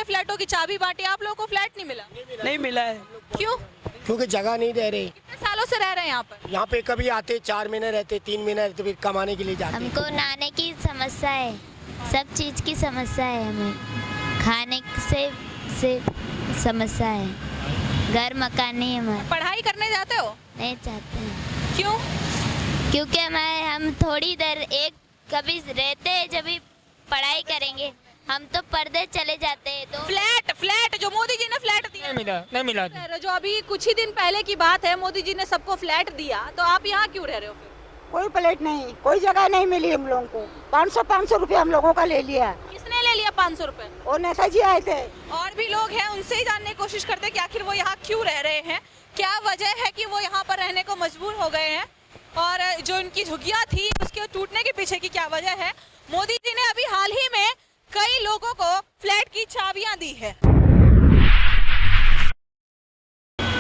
फ्लैटों की चाबी बांटी, आप लोगों को फ्लैट नहीं मिला? नहीं मिला है। क्यों? क्योंकि जगह नहीं दे रहे। कितने सालों से रह रहे हैं यहाँ पर? यहाँ पे कभी आते 4 महीने रहते, 3 महीने रहते, फिर कमाने के लिए जाते। हमको नहाने की समस्या है, सब चीज़ की समस्या है, हमें खाने से समस्या है, घर मकान नहीं है हमारा। पढ़ाई करने जाते हो? नहीं चाहते हैं। क्यों? क्योंकि हम थोड़ी देर एक कभी रहते हैं, जब भी पढ़ाई करेंगे हम तो पर्दे चले जाते हैं। तो फ्लैट जो मोदी जी ने फ्लैट दिया, नहीं मिला। जो अभी कुछ ही दिन पहले की बात है, मोदी जी ने सबको फ्लैट दिया, तो आप यहाँ क्यों रह रहे हो फिर? कोई प्लेट नहीं, कोई जगह नहीं मिली हम लोगों को। 500 रुपए हम लोगों का ले लिया। किसने ले लिया 500 रुपए? और नेता जी आए थे। और भी लोग हैं, उनसे ही जानने की कोशिश करते हैं कि आखिर वो यहाँ क्यों रह रहे हैं, क्या वजह है कि वो यहाँ पर रहने को मजबूर हो गए हैं, और जो इनकी झुग्गियाँ थी उसके टूटने के पीछे की क्या वजह है। मोदी जी ने अभी हाल ही में कई लोगों को फ्लैट की चाबियां दी है।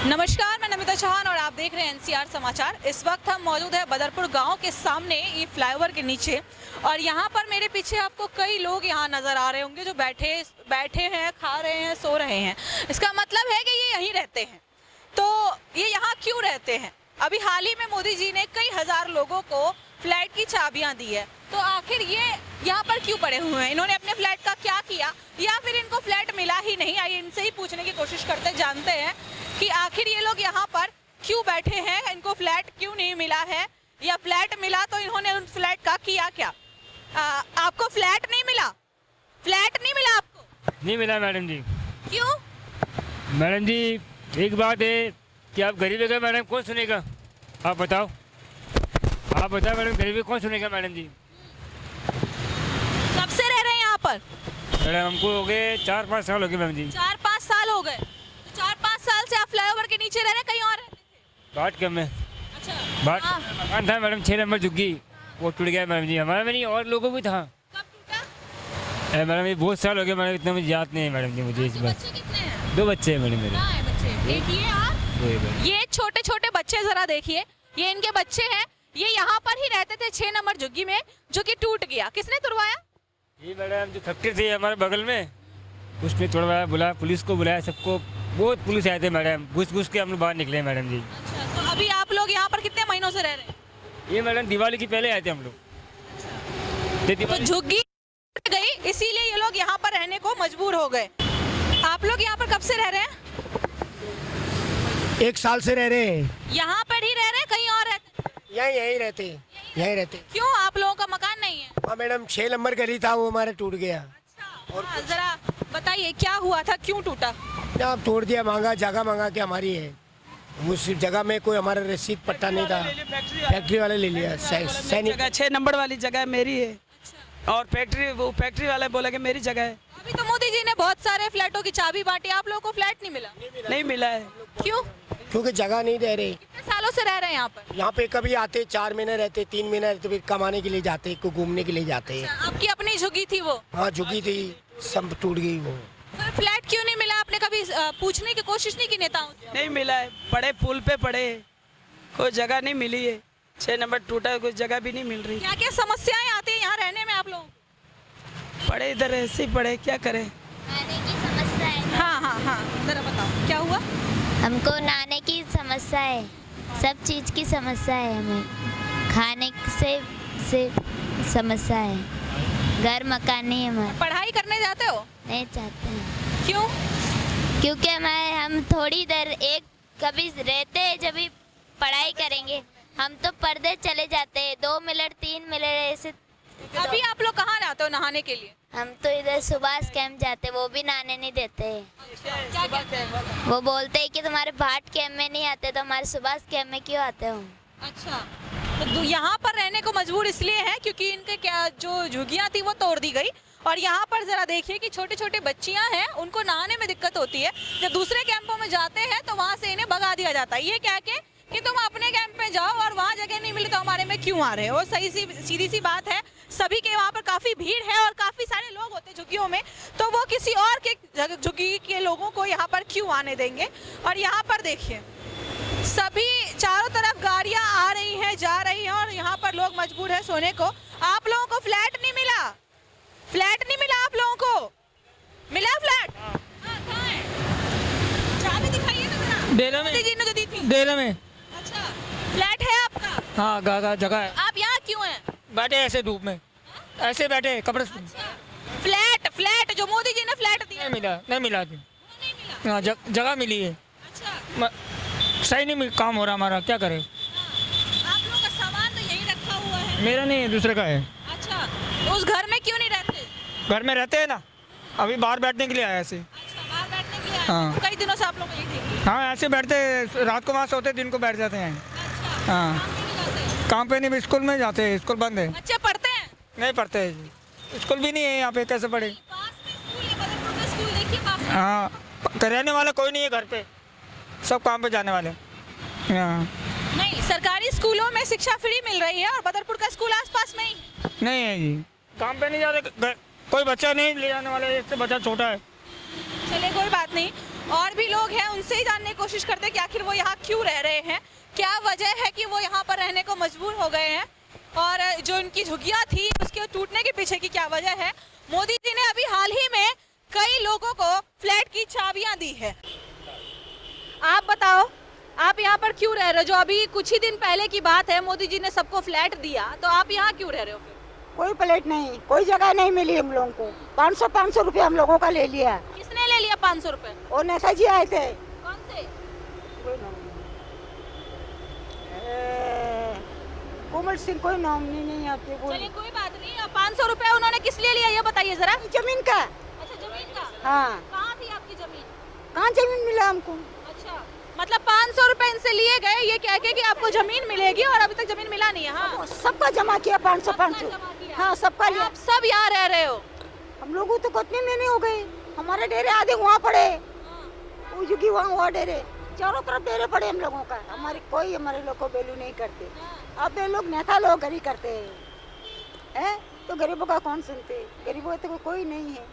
नमस्कार, मैं नमिता चौहान और आप देख रहे हैं एनसीआर समाचार। इस वक्त हम मौजूद है बदरपुर गांव के सामने, ये फ्लाईओवर के नीचे, और यहाँ पर मेरे पीछे आपको कई लोग यहाँ नजर आ रहे होंगे जो बैठे हैं, खा रहे हैं, सो रहे हैं। इसका मतलब है कि ये यहीं रहते हैं। तो ये यहाँ क्यों रहते हैं? अभी हाल ही में मोदी जी ने कई हजार लोगों को फ्लैट की चाबियां दी है, तो आखिर ये यहाँ पर क्यों पड़े हुए हैं? इन्होंने अपने फ्लैट का क्या किया, या फिर इनको फ्लैट मिला ही नहीं? आइए इनसे ही पूछने की कोशिश करते, जानते हैं कि आखिर ये लोग यहाँ पर क्यों बैठे हैं, इनको फ्लैट क्यों नहीं मिला है, या फ्लैट मिला तो इन्होंने उन फ्लैट का किया क्या? आपको फ्लैट नहीं मिला? फ्लैट नहीं मिला आपको? नहीं मिला मैडम जी। क्यों? मैडम जी एक बात है कि आप गरीब है मैडम, कौन सुनेगा? आप बताओ मैडम, गरीबी कौन सुनेगा मैडम जी? कब से रह रहे हैं यहाँ पर? मैडम हमको हो गए 4-5 साल हो गए मैडम जी। 4-5 साल हो गए? 4-5 साल से आप फ्लाईओवर के नीचे रह रहे हैं, कहीं और रहते थे? बाट कम है। अच्छा। बाट मकान था मैडम, 6 नंबर झुग्गी, वो टूट गया मैडम जी। हमारा में नहीं, और लोगों भी था। कब टूटा? मैडम ये बहुत साल हो गए मैडम, इतना मुझे याद नहीं है मैडम जी मुझे इस बार। बच्चे कितने हैं? 2 बच्चे हैं मैडम मेरे। कहाँ हैं बच्चे? देखिए आप, ये छोटे छोटे बच्चे जरा देखिए, ये इनके बच्चे हैं। ये यहाँ पर ही रहते थे 6 नंबर झुग्गी में, जो कि टूट गया। किसने तुड़वाया? ये मैडम जो फैक्ट्री थी हमारे बगल में, उसने तोड़वाया, बुलाया पुलिस को, बुलाया सबको, बहुत पुलिस आए थे मैडम, घुस के हम लोग बाहर निकले मैडम जी। अच्छा, तो अभी आप लोग यहाँ पर कितने महीनों से रह रहे हैं? ये मैडम दिवाली की पहले आए थे हम लोग। तो झुग्गी टूट गई, इसीलिए ये लोग यहाँ पर रहने को मजबूर हो गए। आप लोग यहाँ पर कब से रह रहे हैं? 1 साल से रह रहे हैं। यहाँ पर ही रह रहे हैं, कहीं और रहते? यहीं रहते। क्यों, आप लोगों का मकान नहीं है? हाँ मैडम, 6 नंबर गली था, वो हमारा टूट गया। और जरा बताइए क्या हुआ था, क्यों टूटा? आप तोड़ दिया, जगह मांगा के हमारी है, उस जगह में कोई हमारा रसीद पट्टा नहीं था, फैक्ट्री वाले ले लिया। जगह 6 नंबर वाली जगह मेरी है, और फैक्ट्री वाले बोला कि मेरी जगह है। अभी तो मोदी जी ने बहुत सारे फ्लैटों की चाबी बांटी, आप लोगों को फ्लैट नहीं मिला? नहीं मिला है। क्यों? क्योंकि जगह नहीं दे रहे। कितने सालों से रह रहे हैं यहाँ पर? यहाँ पे कभी आते 4 महीने रहते, 3 महीने रहते, फिर कमाने के लिए जाते, को घूमने के लिए जाते। आपकी अपनी झुग्गी थी वो? हाँ झुकी थी, सब टूट गई वो। सर फ्लैट क्यों नहीं मिला? आपने कभी पूछने की कोशिश नहीं की नेताओं से? नहीं मिला है, पड़े पुल पे पड़े, कोई जगह नहीं मिली है। 6 नंबर टूटा है, कोई जगह भी नहीं मिल रही। क्या क्या समस्याएं आती है यहाँ रहने में आप लोगों को? पड़े इधर ऐसे ही पड़े, क्या करें? खाने की समस्या है। हाँ, जरा बताओ क्या हुआ? हमको नहाने की समस्या है, सब चीज़ की समस्या है, हमें खाने से समस्या है, घर मकान नहीं है हमारा। पढ़ाई करने जाते हो? नहीं चाहते हैं। क्यों? क्योंकि हम थोड़ी देर एक कभी रहते हैं, जब भी पढ़ाई करेंगे हम तो पर्दे चले जाते हैं, 2 मिनट 3 मिनट ऐसे। अभी आप लोग कहाँ जाते हो नहाने के लिए? हम तो इधर सुभाष कैंप जाते, वो भी नहाने नहीं देते। वो बोलते हैं कि तुम्हारे भाट कैंप में नहीं आते, तो हमारे सुभाष कैंप में क्यों आते हो? अच्छा, तो यहाँ पर रहने को मजबूर इसलिए है क्योंकि इनके क्या जो झुग्गियाँ थी वो तोड़ दी गई, और यहाँ पर जरा देखिए कि छोटे छोटे बच्चियाँ हैं, उनको नहाने में दिक्कत होती है। जब दूसरे कैंपों में जाते हैं तो वहाँ से इन्हें भगा दिया जाता है, ये क्या कि तुम अपने कैंप में जाओ और वहाँ जगह नहीं मिली तो हमारे में क्यों आ रहे हो। सीधी सी बात है, सभी के वहाँ पर काफ़ी भीड़ है और काफ़ी सारे लोग होते हैं झुग्गियों में, तो वो किसी और के झुग्गी के लोगों को यहाँ पर क्यों आने देंगे। और यहाँ पर देखिए सभी चारों तरफ गाड़ियाँ आ रही हैं, जा रही हैं, और यहाँ पर लोग मजबूर है सोने को। आप लोगों को फ्लैट नहीं मिला? फ्लैट नहीं मिला आप लोगों को? मिला फ्लैट? डेरा में, मोदी जी ने जो दी थी। डेरा में। अच्छा, फ्लैट है आपका? हाँ जगह है। आप यहाँ क्यों हैं? बैठे ऐसे धूप में, ऐसे बैठे कपड़े। फ्लैट जो मोदी जी ने फ्लैट दिया नहीं मिला थी। नहीं मिला। हाँ जगह मिली है। अच्छा, सही नहीं काम हो रहा हमारा, क्या करें। आप लोग का सामान तो यहीं रखा हुआ है। मेरा नहीं है, दूसरे का है। अच्छा, तो उस घर में क्यों नहीं रहते? घर में रहते हैं ना, अभी बाहर बैठने के लिए आया ऐसे। अच्छा, बाहर बैठने के लिए आए हाँ। हैं। तो कई दिनों से आप लोग यहीं थे। हाँ ऐसे बैठते, रात को वहाँ सोते, दिन को बैठ जाते हैं। अच्छा, हाँ काम पे नहीं जाते? काम पे नहीं, स्कूल में जाते हैं, स्कूल बंद है। बच्चे पढ़ते हैं? नहीं पढ़ते हैं जी, स्कूल भी नहीं है यहाँ पे, कैसे पढ़े। पास में स्कूल है, बदरपुर का स्कूल देखिए पास में। हाँ रहने वाला कोई नहीं है घर पे, सब काम पे जाने वाले। हाँ नहीं, सरकारी स्कूलों में शिक्षा फ्री मिल रही है और बदरपुर का स्कूल आसपास में ही। नहीं है जी, काम पे नहीं जाते, कोई बच्चा नहीं ले जाने वाला, एक से बच्चा छोटा है। चलिए कोई बात नहीं, और भी लोग हैं, उनसे ही जानने की कोशिश करते हैं कि आखिर वो यहाँ क्यों रह रहे हैं, क्या वजह है कि वो यहाँ पर रहने को मजबूर हो गए हैं, और जो इनकी झुग्गियाँ थी उसके टूटने के पीछे की क्या वजह है। मोदी जी ने अभी हाल ही में कई लोगों को फ्लैट की चाबियां दी है। आप बताओ, आप यहाँ पर क्यों रह रहे हो? जो अभी कुछ ही दिन पहले की बात है, मोदी जी ने सबको फ्लैट दिया, तो आप यहाँ क्यों रह रहे हो फिर? कोई प्लेट नहीं, कोई जगह नहीं मिली हम लोगों को। 500 रुपए हम लोगों का ले लिया। किसने ले लिया 500 रुपए? और नेताजी आए थे। कौन से? कोमल सिंह, कोई नाम नहीं आते। चलिए कोई बात नहीं, 500 रुपए उन्होंने किस लिए लिया ये बताइए जरा। जमीन का। अच्छा, जमीन का। हाँ। कहाँ थी आपकी जमीन? कहाँ जमीन मिला हमको? अच्छा, मतलब 500 रुपए इनसे लिए गए ये कह के कि आपको जमीन मिलेगी, और अभी तक जमीन मिला नहीं है। हाँ, सबका जमा किया 500। जमा किया। हाँ सबका लिया। आप सब यहाँ रह रहे हो? हम लोगों तो कितने महीने हो गए, हमारे डेरे आधे वहाँ पड़े, उजुगी वहाँ डेरे, चारों तरफ डेरे पड़े हम लोगों का। हमारे लोग को वैल्यू नहीं करते। अब ये लोग नेता लोग गरीब करते हैं, तो गरीबों का कौन सुनते? गरीबों तो कोई नहीं है।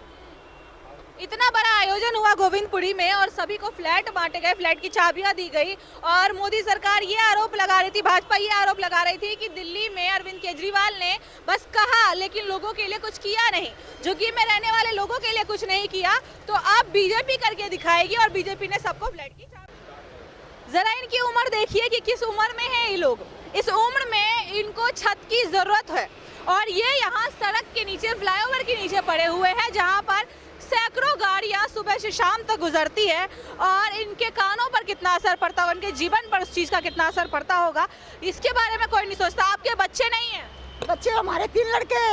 इतना बड़ा आयोजन हुआ गोविंदपुरी में और सभी को फ्लैट बांटे गए, फ्लैट की चाबियां दी गई, और मोदी सरकार ये आरोप लगा रही थी, भाजपा ये आरोप लगा रही थी कि दिल्ली में अरविंद केजरीवाल ने बस कहा लेकिन लोगों के लिए कुछ किया नहीं, झुग्गी में रहने वाले लोगों के लिए कुछ नहीं किया। तो अब बीजेपी करके दिखाएगी, और बीजेपी ने सबको फ्लैट की चाबी। जरा इनकी उम्र देखिए कि किस उम्र में है ये लोग। इस उम्र में इनको छत की जरूरत है, और ये यहाँ सड़क के नीचे, फ्लाईओवर के नीचे पड़े हुए हैं, जहाँ पर सैकड़ों गाड़ियां सुबह से शाम तक गुजरती है, और इनके कानों पर कितना असर पड़ता होगा, इनके जीवन पर उस चीज़ का कितना असर पड़ता होगा, इसके बारे में कोई नहीं सोचता। आपके बच्चे नहीं हैं? बच्चे हमारे 3 लड़के,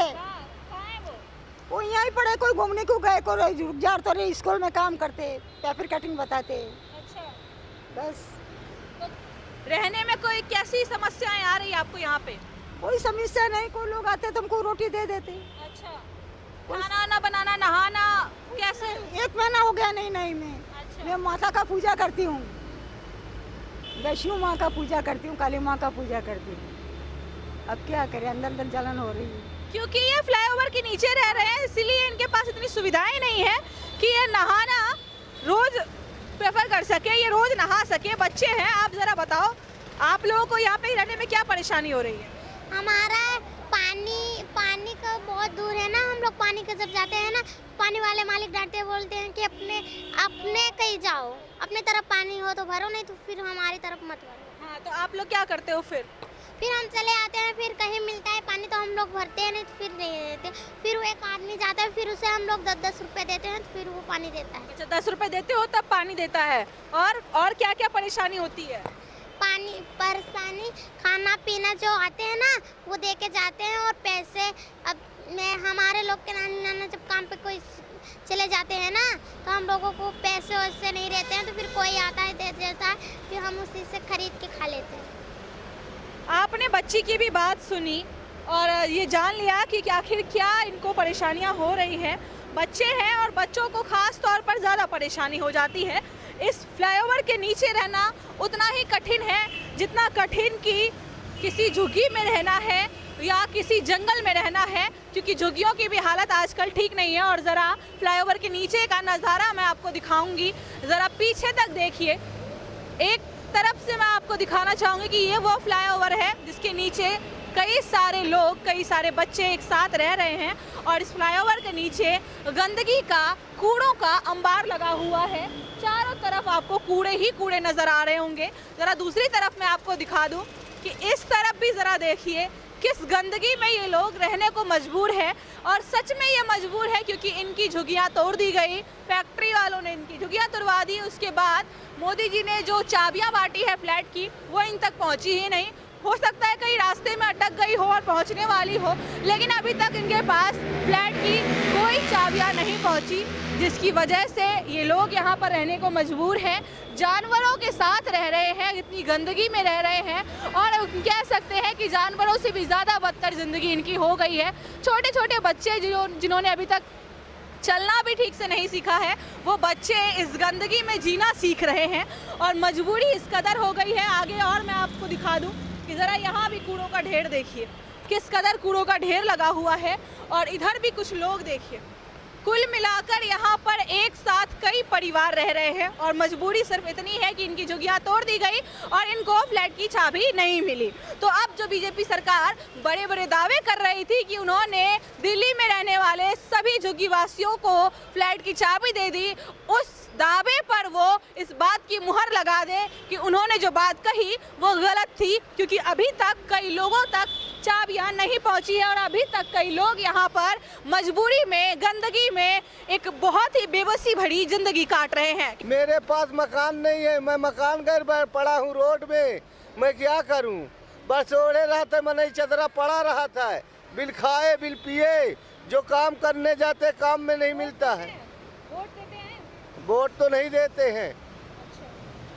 वो यहाँ ही पढ़े, कोई घूमने को गए, कोई रुक जा तो रहे, स्कूल में काम करते, पेपर कटिंग बताते। अच्छा, बस रहने में कोई कैसी समस्याएं आ रही है आपको यहाँ पे? कोई समस्या नहीं, कोई लोग आते तो हमको रोटी दे देते। अच्छा, खाना ना बनाना, नहाना कैसे? 1 महीना हो गया नहीं मैं। अच्छा। मैं माता का पूजा करती हूँ, वैष्णो माँ का पूजा करती हूँ, काली माँ का पूजा करती हूँ। अब क्या करें, अंदर अंदर जलन हो रही है। क्योंकि ये फ्लाईओवर के नीचे रह रहे हैं, इसीलिए इनके पास इतनी सुविधाएं नहीं है कि ये नहाना रोज प्रेफर कर सके, ये रोज नहा सके। बच्चे हैं, आप जरा बताओ, आप लोगों को यहाँ पे रहने में क्या परेशानी हो रही है? हमारा पानी का बहुत दूर है ना, हम लोग पानी का जब जाते हैं ना, पानी वाले मालिक डांटते बोलते हैं कि अपने कहीं जाओ, अपने तरफ पानी हो तो भरो, नहीं तो फिर हमारी तरफ मत भरो। हाँ, तो आप लोग क्या करते हो फिर? फिर हम चले आते हैं, फिर कहीं मिलता है पानी तो हम लोग भरते हैं, नहीं तो फिर नहीं देते। फिर वो एक आदमी जाता है, फिर उसे हम लोग 10-10 रुपए देते हैं, तो फिर वो पानी देता है। अच्छा, 10 रुपए देते हो तब पानी देता है। और क्या क्या परेशानी होती है? पानी परेशानी, खाना पीना जो आते हैं ना वो दे के जाते हैं, और पैसे अब हमारे लोग के नाना जब काम पे कोई चले जाते हैं ना, तो हम लोगों को पैसे वैसे नहीं रहते हैं, तो फिर कोई आता है दे देता है, फिर हम उसी से खरीद के खा लेते हैं। आपने बच्ची की भी बात सुनी और ये जान लिया कि आखिर क्या इनको परेशानियां हो रही हैं। बच्चे हैं और बच्चों को खास तौर पर ज़्यादा परेशानी हो जाती है। इस फ्लाईओवर के नीचे रहना उतना ही कठिन है जितना कठिन कि किसी झुग्गी में रहना है या किसी जंगल में रहना है, क्योंकि झुग्गियों की भी हालत आजकल ठीक नहीं है। और ज़रा फ्लाईओवर के नीचे का नज़ारा मैं आपको दिखाऊंगी, ज़रा पीछे तक देखिए। एक तरफ से मैं आपको दिखाना चाहूँगी कि ये वो फ्लाईओवर है जिसके नीचे कई सारे लोग, कई सारे बच्चे एक साथ रह रहे हैं और इस फ्लाईओवर के नीचे गंदगी का, कूड़ों का अंबार लगा हुआ है। चारों तरफ आपको कूड़े ही कूड़े नजर आ रहे होंगे। ज़रा दूसरी तरफ मैं आपको दिखा दूं कि इस तरफ भी ज़रा देखिए किस गंदगी में ये लोग रहने को मजबूर है। और सच में ये मजबूर है क्योंकि इनकी झुग्गियाँ तोड़ दी गई, फैक्ट्री वालों ने इनकी झुग्गियाँ तोड़वा दी। उसके बाद मोदी जी ने जो चाबियाँ बांटी है फ्लैट की, वो इन तक पहुँची ही नहीं। हो सकता है कहीं रास्ते में अटक गई हो और पहुंचने वाली हो, लेकिन अभी तक इनके पास फ्लैट की कोई चाबियां नहीं पहुंची, जिसकी वजह से ये लोग यहाँ पर रहने को मजबूर हैं। जानवरों के साथ रह रहे हैं, इतनी गंदगी में रह रहे हैं और कह सकते हैं कि जानवरों से भी ज़्यादा बदतर ज़िंदगी इनकी हो गई है। छोटे छोटे बच्चे जिन्होंने अभी तक चलना भी ठीक से नहीं सीखा है, वो बच्चे इस गंदगी में जीना सीख रहे हैं और मजबूरी इस कदर हो गई है। आगे और मैं आपको दिखा दूं कि ज़रा यहाँ भी कूड़ों का ढेर देखिए, किस कदर कूड़ों का ढेर लगा हुआ है और इधर भी कुछ लोग देखिए। कुल मिलाकर यहाँ पर एक साथ कई परिवार रह रहे हैं और मजबूरी सिर्फ इतनी है कि इनकी झुग्गियाँ तोड़ दी गई और इनको फ्लैट की चाबी नहीं मिली। तो अब जो बीजेपी सरकार बड़े बड़े दावे कर रही थी कि उन्होंने दिल्ली में रहने वाले सभी झुग्गीवासियों को फ्लैट की चाबी दे दी, उस दावे पर वो इस बात की मुहर लगा दे कि उन्होंने जो बात कही वो गलत थी, क्योंकि अभी तक कई लोगों तक चाबियां नहीं पहुंची है और अभी तक कई लोग यहाँ पर मजबूरी में, गंदगी में एक बहुत ही बेबसी भरी जिंदगी काट रहे हैं। मेरे पास मकान नहीं है, मैं मकान घर पड़ा हूँ रोड में, मैं क्या करूँ? बस ओढ़े रहा था, मैं नहीं चदरा पड़ा रहा था, बिल खाए बिल पिए, जो काम करने जाते काम में नहीं मिलता है। वोट तो नहीं देते हैं,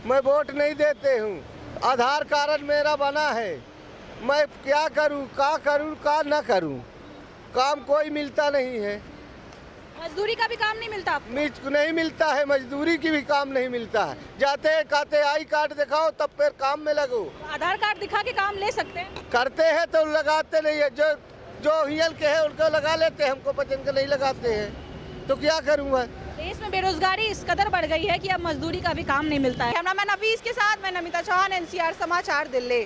मैं वोट नहीं देते हूँ। आधार कार्ड मेरा बना है, मैं क्या करूँ, का ना करूँ? काम कोई मिलता नहीं है। मजदूरी का भी काम नहीं मिलता आपको? नहीं मिलता है, मजदूरी की भी काम नहीं मिलता है। जाते हैं कहते आई कार्ड दिखाओ तब फिर काम में लगो। आधार कार्ड दिखा के काम ले सकते हैं? करते हैं तो लगाते नहीं है, जो हियल के है उनको लगा लेते हैं, हमको पसंद के नहीं लगाते हैं, तो क्या करूँगा? देश में बेरोजगारी इस कदर बढ़ गई है कि अब मजदूरी का भी काम नहीं मिलता है। कैमरामैन हफीज के साथ मैं नमिता चौहान, NCR समाचार, दिल्ली।